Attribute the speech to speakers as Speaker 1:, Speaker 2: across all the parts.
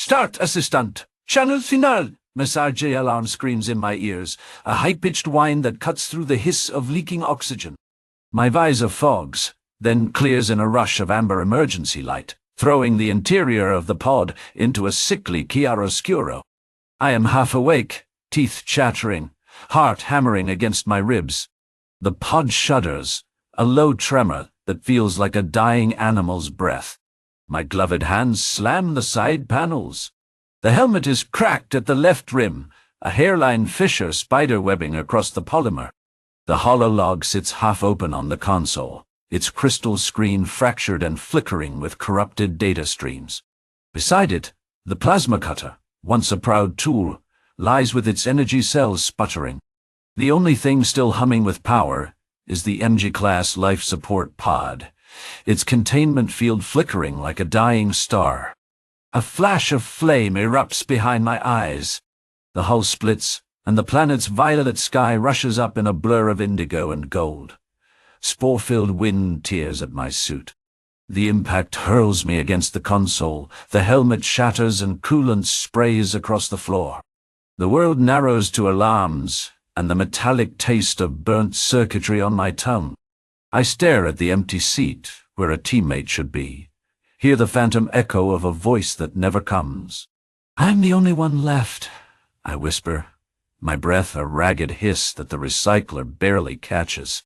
Speaker 1: Start, assistant. Channel final. Message alarm screams in my ears, a high-pitched whine that cuts through the hiss of leaking oxygen. My visor fogs, then clears in a rush of amber emergency light, throwing the interior of the pod into a sickly chiaroscuro. I am half awake, teeth chattering, heart hammering against my ribs. The pod shudders, a low tremor that feels like a dying animal's breath. My gloved hands slam the side panels. The helmet is cracked at the left rim, a hairline fissure spiderwebbing across the polymer. The hololog sits half open on the console, its crystal screen fractured and flickering with corrupted data streams. Beside it, the plasma cutter, once a proud tool, lies with its energy cells sputtering. The only thing still humming with power is the MG-class life support pod, its containment field flickering like a dying star. A flash of flame erupts behind my eyes. The hull splits, and the planet's violet sky rushes up in a blur of indigo and gold. Spore-filled wind tears at my suit. The impact hurls me against the console, the helmet shatters and coolant sprays across the floor. The world narrows to alarms, and the metallic taste of burnt circuitry on my tongue. I stare at the empty seat, where a teammate should be. Hear the phantom echo of a voice that never comes. "I'm the only one left," I whisper, my breath a ragged hiss that the recycler barely catches.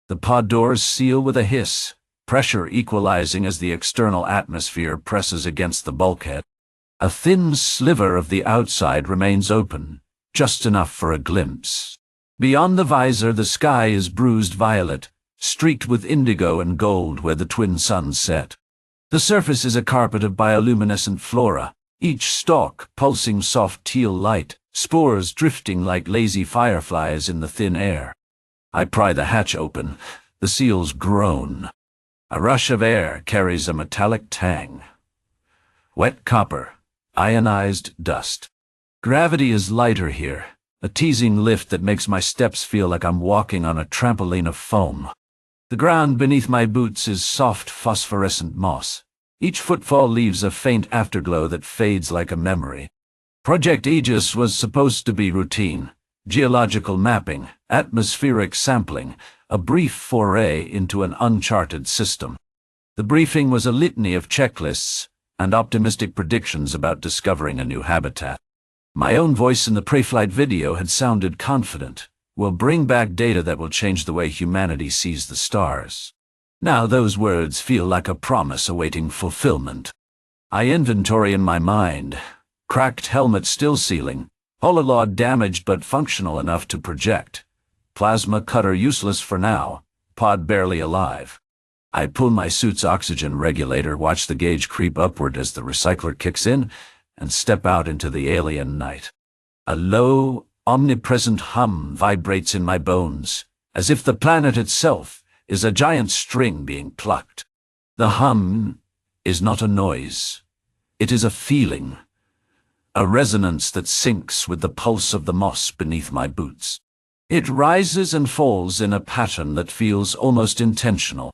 Speaker 1: The pod doors seal with a hiss, pressure equalizing as the external atmosphere presses against the bulkhead. A thin sliver of the outside remains open, just enough for a glimpse. Beyond the visor, the sky is bruised violet, streaked with indigo and gold where the twin suns set. The surface is a carpet of bioluminescent flora, each stalk pulsing soft teal light, spores drifting like lazy fireflies in the thin air. I pry the hatch open. The seals groan. A rush of air carries a metallic tang. Wet copper, ionized dust. Gravity is lighter here, a teasing lift that makes my steps feel like I'm walking on a trampoline of foam. The ground beneath my boots is soft phosphorescent moss. Each footfall leaves a faint afterglow that fades like a memory. Project Aegis was supposed to be routine. Geological mapping, atmospheric sampling, a brief foray into an uncharted system. The briefing was a litany of checklists and optimistic predictions about discovering a new habitat. My own voice in the pre-flight video had sounded confident. "We'll bring back data that will change the way humanity sees the stars." Now those words feel like a promise awaiting fulfillment. I inventory in my mind. Cracked helmet still sealing, hololog damaged but functional enough to project. Plasma cutter useless for now, pod barely alive. I pull my suit's oxygen regulator, watch the gauge creep upward as the recycler kicks in, and step out into the alien night. A low, omnipresent hum vibrates in my bones, as if the planet itself is a giant string being plucked. The hum is not a noise. It is a feeling, a resonance that syncs with the pulse of the moss beneath my boots. It rises and falls in a pattern that feels almost intentional.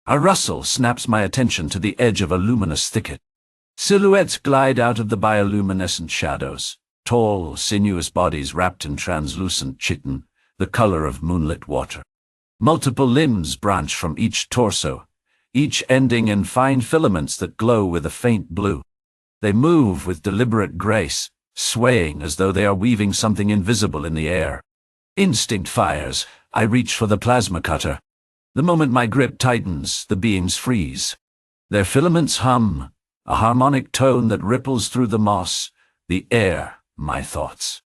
Speaker 1: A rustle snaps my attention to the edge of a luminous thicket. Silhouettes glide out of the bioluminescent shadows. Tall, sinuous bodies wrapped in translucent chitin, the color of moonlit water. Multiple limbs branch from each torso, each ending in fine filaments that glow with a faint blue. They move with deliberate grace, swaying as though they are weaving something invisible in the air. Instinct fires. I reach for the plasma cutter. The moment my grip tightens, the beings freeze. Their filaments hum, a harmonic tone that ripples through the moss, the air, my thoughts.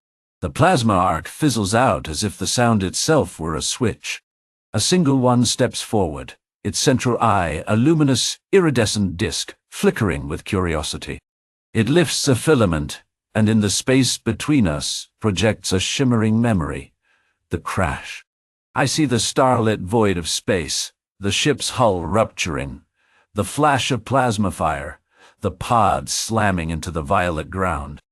Speaker 1: The plasma arc fizzles out as if the sound itself were a switch. A single one steps forward, its central eye a luminous, iridescent disk, flickering with curiosity. It lifts a filament, and in the space between us projects a shimmering memory. The crash. I see the starlit void of space, the ship's hull rupturing, the flash of plasma fire, the pod slamming into the violet ground.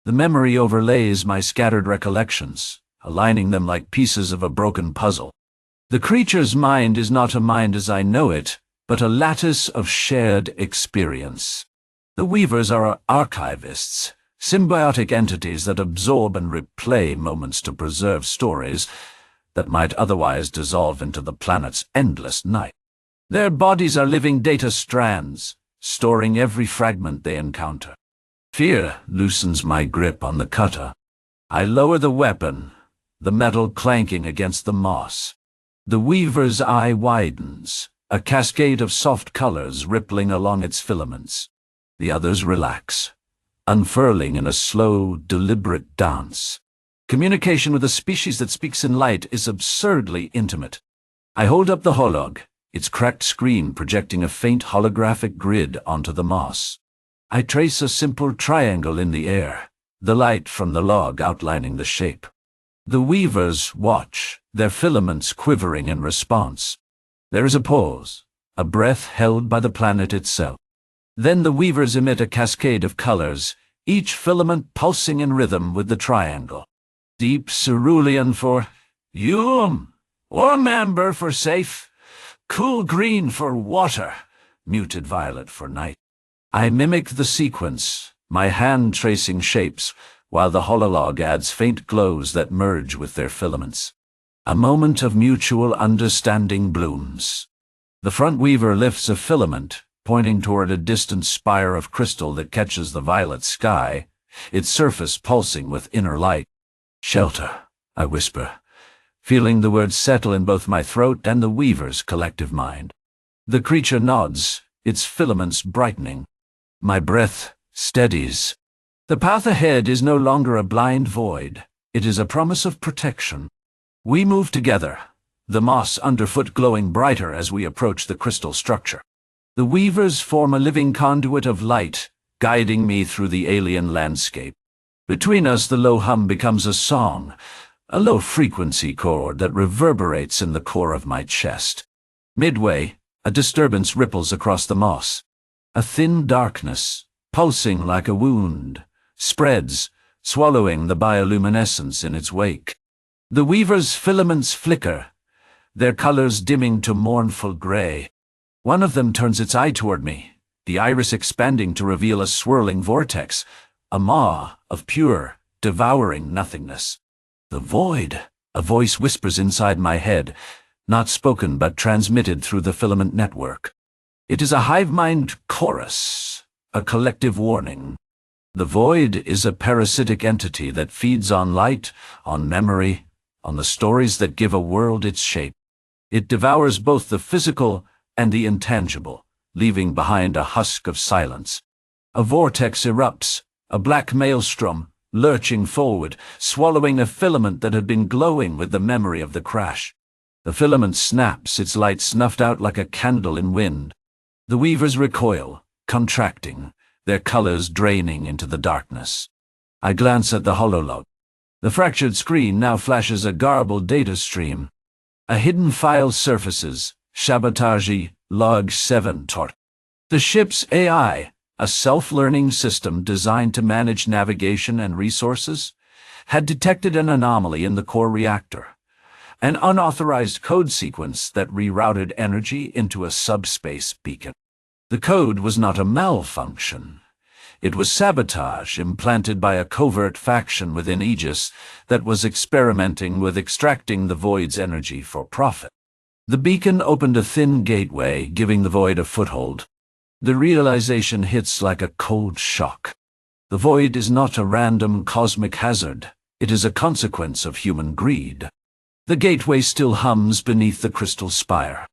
Speaker 1: The memory overlays my scattered recollections, aligning them like pieces of a broken puzzle. The creature's mind is not a mind as I know it, but a lattice of shared experience. The weavers are archivists, symbiotic entities that absorb and replay moments to preserve stories that might otherwise dissolve into the planet's endless night. Their bodies are living data strands, storing every fragment they encounter. Fear loosens my grip on the cutter. I lower the weapon, the metal clanking against the moss. The weaver's eye widens, a cascade of soft colors rippling along its filaments. The others relax, unfurling in a slow, deliberate dance. Communication with a species that speaks in light is absurdly intimate. I hold up the holog, its cracked screen projecting a faint holographic grid onto the moss. I trace a simple triangle in the air, the light from the log outlining the shape. The weavers watch, their filaments quivering in response. There is a pause, a breath held by the planet itself. Then the weavers emit a cascade of colors, each filament pulsing in rhythm with the triangle. Deep cerulean for warm amber for safe, cool green for water, muted violet for night. I mimic the sequence, my hand tracing shapes, while the hololog adds faint glows that merge with their filaments. A moment of mutual understanding blooms. The front weaver lifts a filament, pointing toward a distant spire of crystal that catches the violet sky, its surface pulsing with inner light. "Shelter," I whisper, feeling the words settle in both my throat and the weaver's collective mind. The creature nods, its filaments brightening. My breath steadies. The path ahead is no longer a blind void. It is a promise of protection. We move together, the moss underfoot glowing brighter as we approach the crystal structure. The weavers form a living conduit of light, guiding me through the alien landscape. Between us, the low hum becomes a song, a low-frequency chord that reverberates in the core of my chest. Midway, a disturbance ripples across the moss. A thin darkness, pulsing like a wound, spreads, swallowing the bioluminescence in its wake. The weaver's filaments flicker, their colors dimming to mournful gray. One of them turns its eye toward me, the iris expanding to reveal a swirling vortex, a maw of pure, devouring nothingness. "The void," a voice whispers inside my head, not spoken but transmitted through the filament network. It is a hive-mind chorus, a collective warning. The void is a parasitic entity that feeds on light, on memory, on the stories that give a world its shape. It devours both the physical and the intangible, leaving behind a husk of silence. A vortex erupts, a black maelstrom, lurching forward, swallowing a filament that had been glowing with the memory of the crash. The filament snaps, its light snuffed out like a candle in wind. The weavers recoil, contracting, their colors draining into the darkness. I glance at the hololog. The fractured screen now flashes a garbled data stream. A hidden file surfaces, Sabotage Log 7 Tort. The ship's AI, a self-learning system designed to manage navigation and resources, had detected an anomaly in the core reactor, an unauthorized code sequence that rerouted energy into a subspace beacon. The code was not a malfunction. It was sabotage implanted by a covert faction within Aegis that was experimenting with extracting the Void's energy for profit. The beacon opened a thin gateway, giving the Void a foothold. The realization hits like a cold shock. The Void is not a random cosmic hazard. It is a consequence of human greed. The gateway still hums beneath the crystal spire.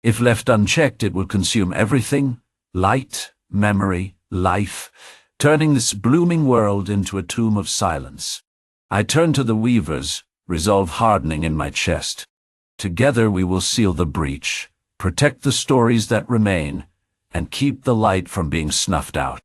Speaker 1: If left unchecked, it will consume everything: light, memory, life, turning this blooming world into a tomb of silence. I turn to the weavers, resolve hardening in my chest. Together we will seal the breach, protect the stories that remain, and keep the light from being snuffed out.